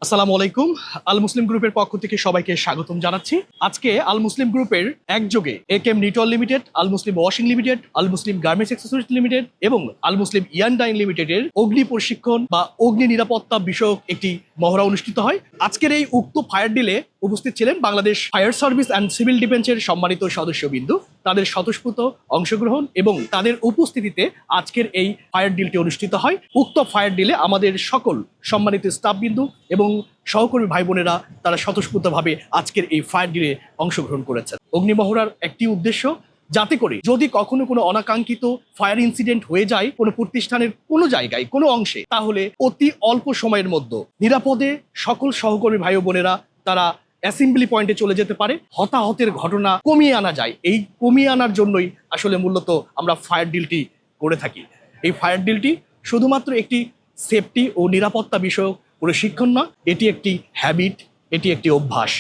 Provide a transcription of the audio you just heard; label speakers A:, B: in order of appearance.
A: আসসালামু আলাইকুম। আল মুসলিম গ্রুপের পক্ষ থেকে সবাইকে স্বাগতম জানাচ্ছি। আজকে আল মুসলিম গ্রুপের একযোগে একেএম নিটল লিমিটেড, আল মুসলিম ওয়াশিং লিমিটেড, আল মুসলিম গার্মেন্টস অ্যাক্সেসরিজ লিমিটেড এবং আল মুসলিম ইয়ান ডাইন লিমিটেডের অগ্নি প্রশিক্ষণ বা অগ্নি নিরাপত্তা বিষয়ক একটি মহড়া অনুষ্ঠিত হয়। আজকের এই উক্ত ফায়ার ডিলে উপস্থিত ছিলেন Bangladesh fire service and civil ডিফেন্সের সম্মানিত সদস্যবিন্দু, তাদের স্বতঃস্ফূর্ত অংশগ্রহণ এবং তাদের উপস্থিতিতে আজকের এই ফায়ার ডিলটি অনুষ্ঠিত হয়। উক্ত ফায়ার ডিলে আমাদের সকল সম্মানিত স্টাফবিন্দু এবং সহকর্মী ভাই বোনেরা তারা স্বতঃস্ফূর্তভাবে আজকের এই ফায়ার ডিলে অংশগ্রহণ করেছেন। অগ্নিমহড়ার একটি উদ্দেশ্য, যাতে করে যদি কখনো কোনো অনাকাঙ্ক্ষিত ফায়ার ইনসিডেন্ট হয়ে যায় কোনো প্রতিষ্ঠানের কোনো জায়গায় কোনো অংশে, তাহলে অতি অল্প সময়ের মধ্যে নিরাপদে সকল সহকর্মী ভাই বোনেরা তারা অ্যাসেম্বলি পয়েন্টে চলে যেতে পারে, হতাহতের ঘটনা কমিয়ে আনা যায়। এই কমিয়ে আনার জন্যই আসলে মূলত আমরা ফায়ার ডিলটি করে থাকি। এই ফায়ার ডিলটি শুধুমাত্র একটি সেফটি ও নিরাপত্তা বিষয়ক প্রশিক্ষণ না, এটি একটি হ্যাবিট, এটি একটি অভ্যাস।